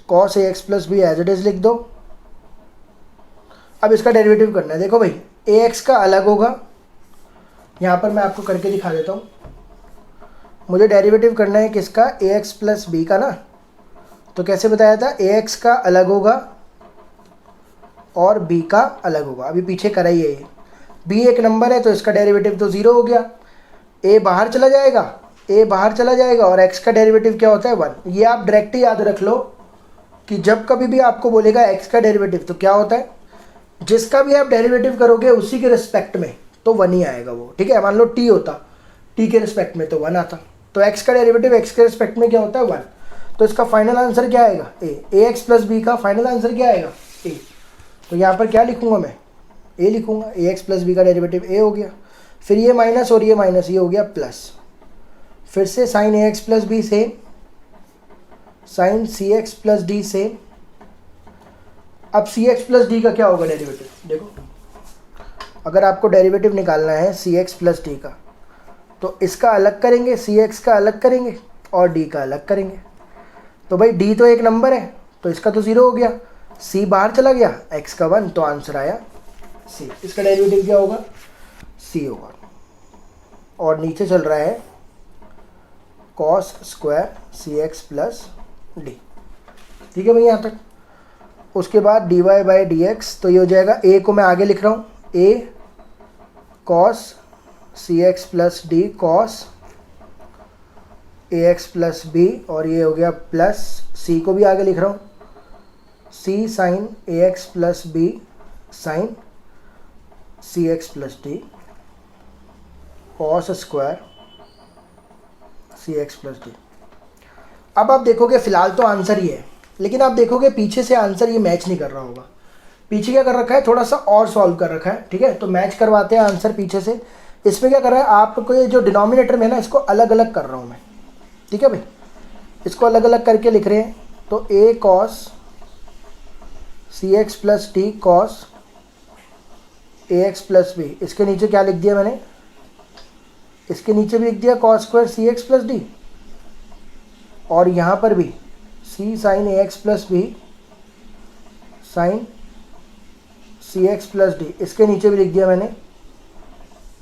cos A X plus B as it is लिख दो। अब इसका डेरिवेटिव करना है। देखो भाई, ए एक्स का अलग होगा, यहाँ पर मैं आपको करके दिखा देता हूँ। मुझे डेरिवेटिव करना है किसका, ए एक्स प्लस बी का ना। तो कैसे बताया था, ए एक्स का अलग होगा और बी का अलग होगा। अभी पीछे करा ही है ये, बी एक नंबर है तो इसका डेरिवेटिव तो 0 हो गया, ए बाहर चला जाएगा, ए बाहर चला जाएगा और एक्स का डेरिवेटिव क्या होता है 1। ये आप डायरेक्ट ही याद रख लो कि जब कभी भी आपको बोलेगा एक्स का डेरिवेटिव तो क्या होता है, जिसका भी आप डेरिवेटिव करोगे उसी के रिस्पेक्ट में तो 1 ही आएगा वो। ठीक है, मान लो टी होता, टी के रिस्पेक्ट में तो 1 आता, तो एक्स का डेरिवेटिव एक्स के रिस्पेक्ट में क्या होता है 1। तो इसका फाइनल आंसर क्या आएगा, ए एक्स प्लस बी का फाइनल आंसर क्या आएगा ए। तो यहाँ पर क्या लिखूंगा मैं, ए लिखूंगा, ए एक्स प्लस बी का डेरिवेटिव ए हो गया, फिर ये माइनस और ये माइनस, ये हो गया प्लस, फिर से sine A X plus B same, sine C X plus D same. अब सी एक्स प्लस डी का क्या होगा डेरिवेटिव, देखो अगर आपको डेरिवेटिव निकालना है सी एक्स प्लस डी का तो इसका अलग करेंगे, सी एक्स का अलग करेंगे और डी का अलग करेंगे। तो भाई डी तो एक नंबर है तो इसका तो 0 हो गया, सी बाहर चला गया, एक्स का 1, तो आंसर आया सी। इसका डेरिवेटिव क्या होगा, सी होगा। और नीचे चल रहा है cos square C X plus D. ठीक है भाई यहाँ तक। उसके बाद D Y by D X, तो ये हो जाएगा, ए को मैं आगे लिख रहा हूँ, ए cos C X plus D cos A X plus B, और ये हो गया प्लस, सी को भी आगे लिख रहा हूँ, C sine A X plus B sine C X plus D cos square C X plus D. अब आप देखोगे फिलहाल तो आंसर ही है, लेकिन आप देखोगे पीछे से आंसर ये मैच नहीं कर रहा होगा। पीछे क्या कर रखा है, थोड़ा सा और सॉल्व कर रखा है। ठीक है, तो मैच करवाते हैं आंसर पीछे से। इसमें क्या कर रहा है, आपको ये जो डिनोमिनेटर में ना इसको अलग अलग कर रहा हूँ मैं। ठीक है भाई, इसको अलग अलग करके लिख रहे हैं। तो ए cos C X plus D cos A X plus B, इसके नीचे क्या लिख दिया मैंने, इसके नीचे भी लिख दिया cos square C X plus D, और यहाँ पर भी सी sine A X plus B sine C X plus D, इसके नीचे भी लिख दिया मैंने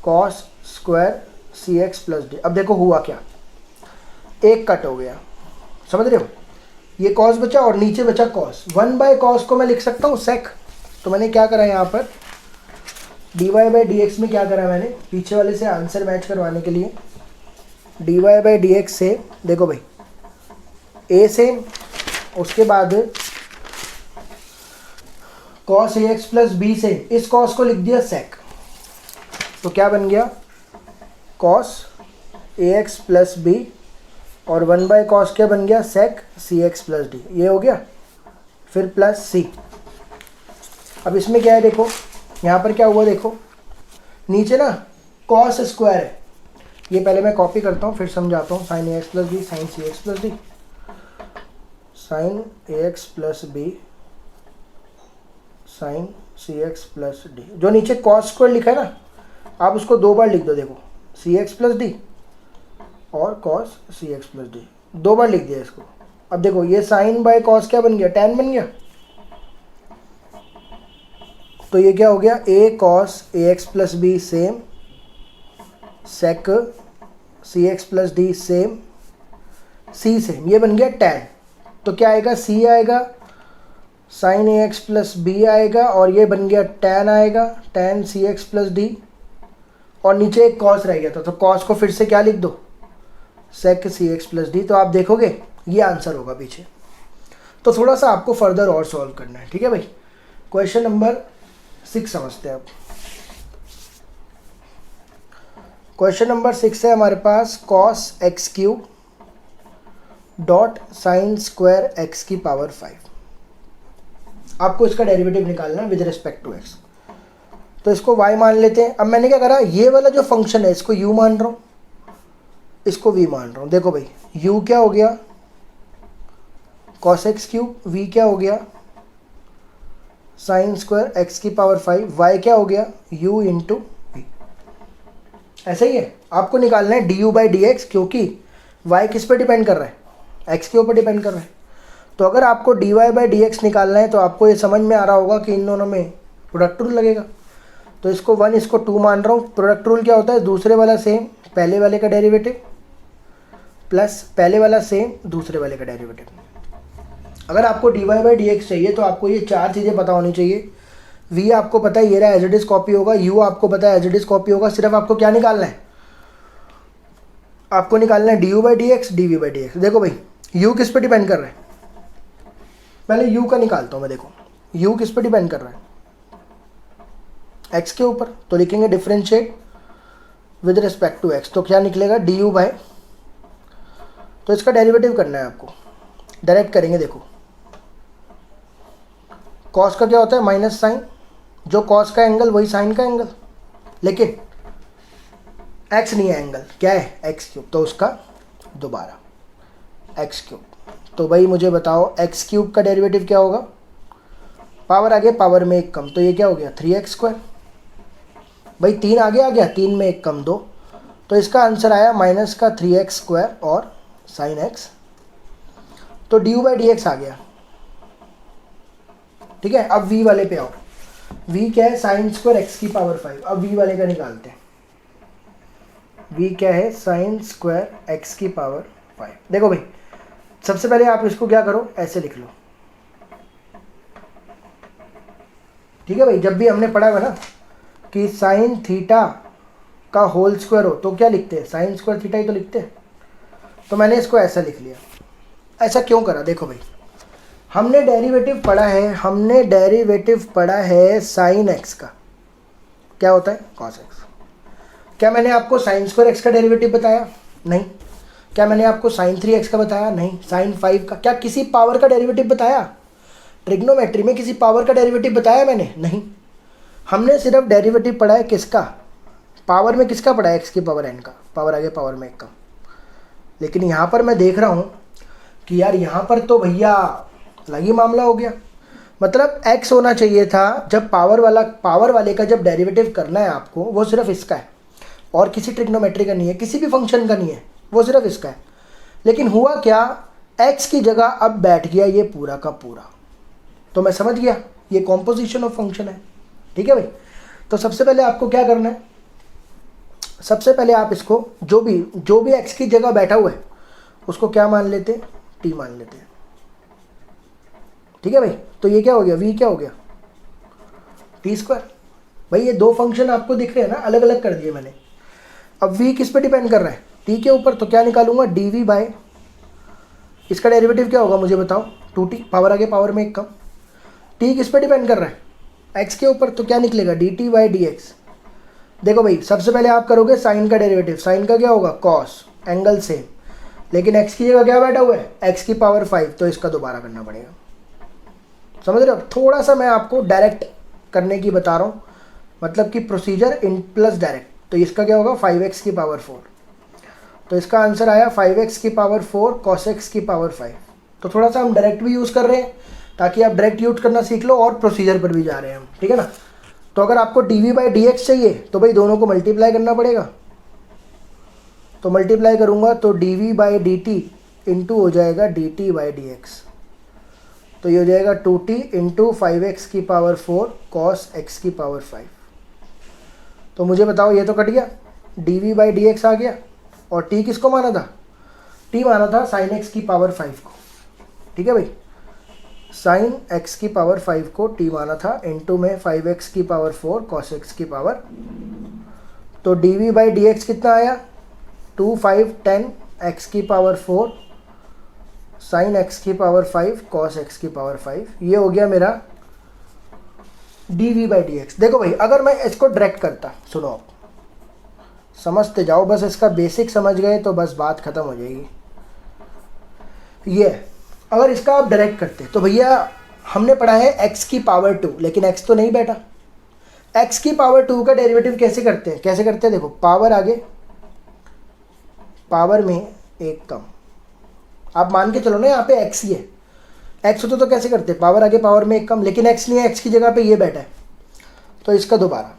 cos square C X plus D. अब देखो हुआ क्या, एक कट हो गया, समझ रहे हो, ये कॉस बचा और नीचे बचा कॉस। 1/cos को मैं लिख सकता हूँ सेक। तो मैंने क्या करा यहाँ पर, dy/dx में क्या करा मैंने, पीछे वाले से आंसर मैच करवाने के लिए dy/dx से, देखो भाई a सेम, उसके बाद cos ax प्लस बी से इस cos को लिख दिया सेक। तो क्या बन गया, cos ax प्लस बी और 1/cos क्या बन गया, सेक cx प्लस डी। ये हो गया, फिर प्लस c। अब इसमें क्या है देखो, यहाँ पर क्या हुआ देखो, नीचे ना cos स्क्वायर है, ये पहले मैं कॉपी करता हूँ फिर समझाता हूँ। Sine ax plus B sine cx plus D, sine ax plus B sine cx plus D. जो नीचे cos स्क्वायर लिखा है ना, आप उसको 2 बार लिख दो, देखो cx प्लस डी और cos cx प्लस डी, 2 बार लिख दिया इसको। अब देखो ये साइन बाय cos क्या बन गया, tan बन गया। तो ये क्या हो गया, a cos ax plus B same, sec cx plus D same, c same, ये बन गया tan। तो क्या आएगा, c आएगा, साइन ax प्लस बी आएगा और ये बन गया tan आएगा, tan cx प्लस डी, और नीचे एक cos रह गया था, तो cos को फिर से क्या लिख दो, sec cx प्लस डी। तो आप देखोगे ये आंसर होगा पीछे। तो थोड़ा सा आपको फर्दर और सॉल्व करना है, ठीक है भाई। क्वेश्चन नंबर 6 समझते हैं अब। क्वेश्चन नंबर 6 है हमारे पास, cos x cube dot sine square x की पावर 5। आपको इसका डेरिवेटिव निकालना है विद रिस्पेक्ट टू x। तो इसको y मान लेते हैं। अब मैंने क्या करा, ये वाला जो फंक्शन है इसको u मान रहा हूँ, इसको v मान रहा हूँ। देखो भाई u क्या हो गया, cos x क्यूब, v क्या हो गया, साइन स्क्वायर x की पावर 5, y क्या हो गया, u इंटू वी। ऐसा ही है, आपको निकालना है du/dx, क्योंकि y किस पे डिपेंड कर रहा है, x के ऊपर डिपेंड कर रहा है। तो अगर आपको dy/dx निकालना है तो आपको ये समझ में आ रहा होगा कि इन दोनों में प्रोडक्ट रूल लगेगा। तो इसको 1 इसको 2 मान रहा हूँ। प्रोडक्ट रूल क्या होता है, दूसरे वाला सेम पहले वाले का डेरिवेटिव प्लस पहले वाला सेम दूसरे वाले का डेरिवेटिव। अगर आपको dy/dx चाहिए तो आपको ये 4 चीज़ें पता होनी चाहिए। v आपको पता है ये रहा, एज इट इज कॉपी होगा। u आपको पता है एज इट इज कॉपी होगा। सिर्फ आपको क्या निकालना है, आपको निकालना है du/dx dv/dx। देखो भाई u किस पे डिपेंड कर रहा है, पहले u का निकालता हूँ मैं। देखो u किस पे डिपेंड कर रहा है, x के ऊपर। तो लिखेंगे differentiate with respect to x। तो क्या निकलेगा, du/, तो इसका डेरिवेटिव करना है आपको, डायरेक्ट करेंगे। देखो cos का क्या होता है, माइनस साइन, जो cos का एंगल वही साइन का एंगल, लेकिन x नहीं है एंगल, क्या है x क्यूब। तो उसका दोबारा x क्यूब। तो भाई मुझे बताओ x क्यूब का डेरिवेटिव क्या होगा, पावर आगे पावर में एक कम, तो ये क्या हो गया 3x स्क्वायर। भाई 3 आगे आ गया, 3 में एक कम 2, तो इसका आंसर आया माइनस का 3x स्क्वायर और साइन x। तो du/dx आ गया, ठीक है। अब v वाले पे आओ, v क्या है, साइन स्क्वायर x की पावर 5। अब v वाले का निकालते हैं, v क्या है, साइन स्क्वायर x की पावर 5। देखो भाई सबसे पहले आप इसको क्या करो, ऐसे लिख लो, ठीक है भाई। जब भी हमने पढ़ा हुआ ना कि साइन थीटा का होल स्क्वायर हो तो क्या लिखते हैं, साइन स्क्वायर थीटा ही तो लिखते हैं। तो मैंने इसको ऐसा लिख लिया। ऐसा क्यों करा, देखो भाई हमने डेरिवेटिव पढ़ा है साइन x का, क्या होता है cos x। क्या मैंने आपको साइन स्क्वायर x का डेरिवेटिव बताया, नहीं। क्या मैंने आपको साइन 3x का बताया, नहीं। साइन 5 का, क्या किसी पावर का डेरिवेटिव बताया, ट्रिग्नोमेट्री में किसी पावर का डेरिवेटिव बताया मैंने, नहीं। हमने सिर्फ डेरिवेटिव पढ़ा है किसका, पावर में किसका पढ़ा है, x की पावर n का, पावर आगे पावर में एक कम। लेकिन यहाँ पर मैं देख रहा हूँ कि यार यहाँ पर तो भैया अलग ही मामला हो गया। मतलब x होना चाहिए था, जब पावर वाले का जब डेरिवेटिव करना है आपको, वो सिर्फ इसका है और किसी ट्रिग्नोमेट्री का नहीं है, किसी भी फंक्शन का नहीं है, वो सिर्फ इसका है। लेकिन हुआ क्या, x की जगह अब बैठ गया ये पूरा का पूरा। तो मैं समझ गया ये कॉम्पोजिशन ऑफ फंक्शन है, ठीक है भाई। तो सबसे पहले आपको क्या करना है, सबसे पहले आप इसको जो भी x की जगह बैठा हुआ है उसको क्या मान लेते हैं, t मान लेते हैं। ठीक है भाई। तो ये क्या हो गया, वी क्या हो गया, टी स्क्वायर। भाई ये दो फंक्शन आपको दिख रहे हैं ना, अलग अलग कर दिए मैंने। अब वी किस पे डिपेंड कर रहा है, टी के ऊपर। तो क्या निकालूंगा, डी वी बाय, इसका डेरिवेटिव क्या होगा मुझे बताओ, 2t, पावर आगे पावर में एक कम। टी किस पे डिपेंड कर रहा है, एक्स के ऊपर। तो क्या निकलेगा, D T by D X. देखो भाई सबसे पहले आप करोगे साइन का डेरिवेटिव, साइन का क्या होगा, कॉस, एंगल सेम, लेकिन एक्स की जगह क्या बैठा हुआ है, एक्स की पावर 5, तो इसका दोबारा करना पड़ेगा। समझ रहे हो, थोड़ा सा मैं आपको डायरेक्ट करने की बता रहा हूँ, मतलब कि प्रोसीजर इन प्लस डायरेक्ट। तो इसका क्या होगा, 5x की पावर 4, तो इसका आंसर आया 5x की पावर 4 cos x की पावर 5। तो थोड़ा सा हम डायरेक्ट भी यूज़ कर रहे हैं ताकि आप डायरेक्ट यूज करना सीख लो, और प्रोसीजर पर भी जा रहे हैं हम, ठीक है ना। तो अगर आपको D V by D X चाहिए तो भाई दोनों को मल्टीप्लाई करना पड़ेगा। तो मल्टीप्लाई करूँगा तो D V by D T into हो जाएगा D T by D X. तो ये हो जाएगा 2t इंटू 5x की पावर 4 cos x की पावर 5। तो मुझे बताओ ये तो कट गया, D V by D X आ गया, और t किसको माना था, t माना था sin x की पावर 5 को, ठीक है भाई। sin x की पावर 5 को t माना था, इंटू में 5x की पावर 4 cos x की पावर। तो D V by D X कितना आया, 2 5 10 x की पावर 4 sin x की पावर 5 cos x की पावर 5। ये हो गया मेरा D V by D X. देखो भाई अगर मैं इसको डायरेक्ट करता, सुनो आप समझते जाओ, बस इसका बेसिक समझ गए तो बस बात खत्म हो जाएगी। ये अगर इसका आप डायरेक्ट करते तो भैया हमने पढ़ा है x की पावर 2, लेकिन x तो नहीं बैठा। x की पावर 2 का डेरिवेटिव कैसे करते हैं, कैसे करते हैं, देखो पावर आगे पावर में एक कम, आप मान के चलो ना यहाँ पे x ही है, x होता तो कैसे करते, पावर आगे पावर में एक कम, लेकिन x नहीं है, x की जगह पे ये बैठा है, तो इसका दोबारा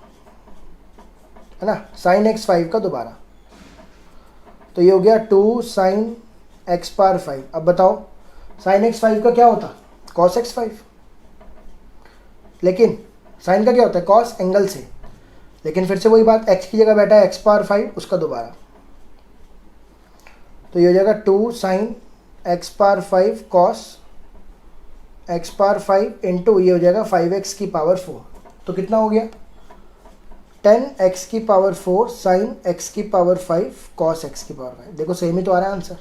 है ना, sin x 5 का दोबारा। तो ये हो गया 2 sin x पावर 5। अब बताओ sin x 5 का क्या होता, cos x 5, लेकिन sin का क्या होता है, cos एंगल से, लेकिन फिर से वही बात, x की जगह बैठा है x पावर 5, उसका दोबारा। तो ये हो जाएगा 2 sin x power 5 cos x power 5 into ये हो जाएगा 5x की पावर 4। तो कितना हो गया, 10x की पावर 4 sin x की पावर 5 cos x की पावर 5। देखो सेम ही तो आ रहा है आंसर।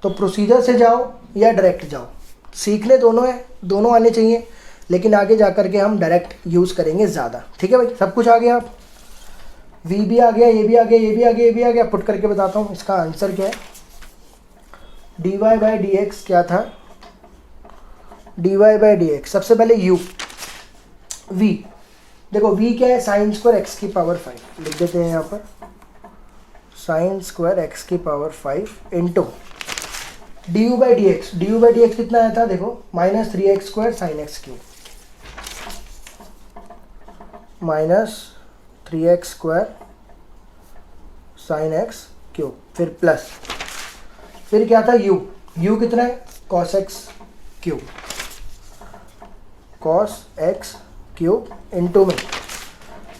तो प्रोसीजर से जाओ या डायरेक्ट जाओ, सीखने दोनों है, दोनों आने चाहिए, लेकिन आगे जा कर के हम डायरेक्ट यूज़ करेंगे ज़्यादा, ठीक है भाई। सब कुछ आ गया, आप v भी आ गया, ये भी आ गया, ये भी आ गया, ये भी आ गया। पुट करके बताता हूँ इसका आंसर क्या है। D Y by D X क्या था, D Y by D X, सबसे पहले u, v, देखो v क्या है, साइन स्क्वायर एक्स की पावर 5, लिख देते हैं यहाँ पर, साइन स्क्वायर एक्स की power 5 into D U by D X. D U by D X कितना आया था, देखो minus 3x square sine X cube, minus 3x square sine X cube, फिर प्लस, फिर क्या था u, u कितना है, cos x cube, cos x cube into में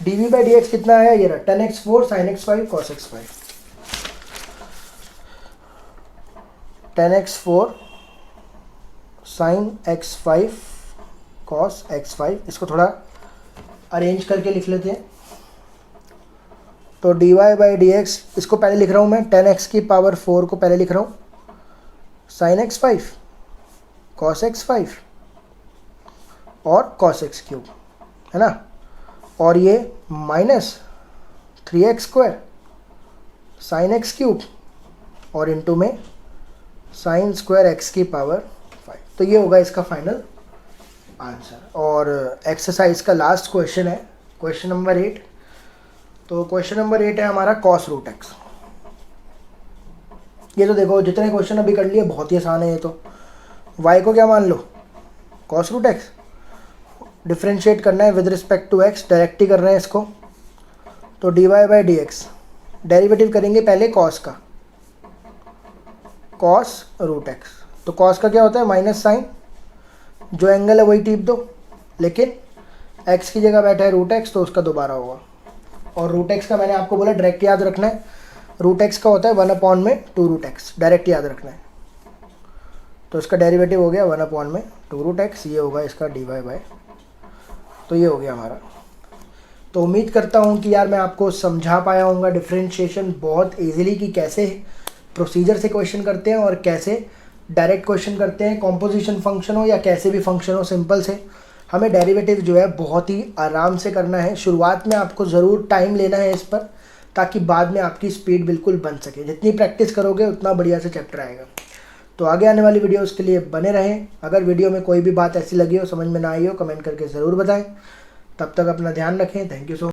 D V by D X कितना आया, ये रहा 10x4 sin x 5 cos x 5, 10x4 sin x 5 cos x 5। इसको थोड़ा अरेंज करके लिख लेते हैं। तो D Y by D X, इसको पहले लिख रहा हूँ मैं, 10x की पावर 4 को पहले लिख रहा हूँ, sin x 5 cos x 5 और cos x क्यूब, है ना, और ये minus 3x square sine X cube और इंटू में साइन स्क्वायर एक्स की पावर 5। तो ये होगा इसका फाइनल आंसर। और एक्सरसाइज का लास्ट क्वेश्चन है, क्वेश्चन नंबर 8। तो क्वेश्चन नंबर 8 है हमारा cos रूट एक्स। ये तो देखो जितने क्वेश्चन अभी कर लिए बहुत ही आसान है। ये तो y को क्या मान लो, cos रूट एक्स, डिफ्रेंशिएट करना है with respect to x, direct ही कर रहे हैं इसको। तो D Y by D X, derivative करेंगे पहले cos का, cos रूट एक्स। तो cos का क्या होता है, माइनस साइन, जो एंगल है वही टीप दो, लेकिन x की जगह बैठा है रूट एक्स, तो उसका दोबारा होगा। और रूट एक्स का मैंने आपको बोला डायरेक्ट याद रखना है, रूट एक्स का होता है 1/2 में 2 रूट एक्स, डायरेक्ट याद रखना है। तो इसका डेरिवेटिव हो गया 1/2√x, ये होगा इसका dy/, तो ये हो गया हमारा। तो उम्मीद करता हूँ कि यार मैं आपको समझा पाया हूँगा डिफरेंशिएशन बहुत इजीली कि कैसे प्रोसीजर से क्वेश्चन करते हैं और कैसे डायरेक्ट क्वेश्चन करते हैं, कॉम्पोजिशन फंक्शन हो या कैसे भी फंक्शन हो, सिंपल से हमें डेरिवेटिव जो है बहुत ही आराम से करना है। शुरुआत में आपको ज़रूर टाइम लेना है इस पर, ताकि बाद में आपकी स्पीड बिल्कुल बन सके। जितनी प्रैक्टिस करोगे उतना बढ़िया से चैप्टर आएगा। तो आगे आने वाली वीडियोस के लिए बने रहें। अगर वीडियो में कोई भी बात ऐसी लगी हो, समझ में ना आई हो, कमेंट करके ज़रूर बताएं। तब तक अपना ध्यान रखें। Thank you so much.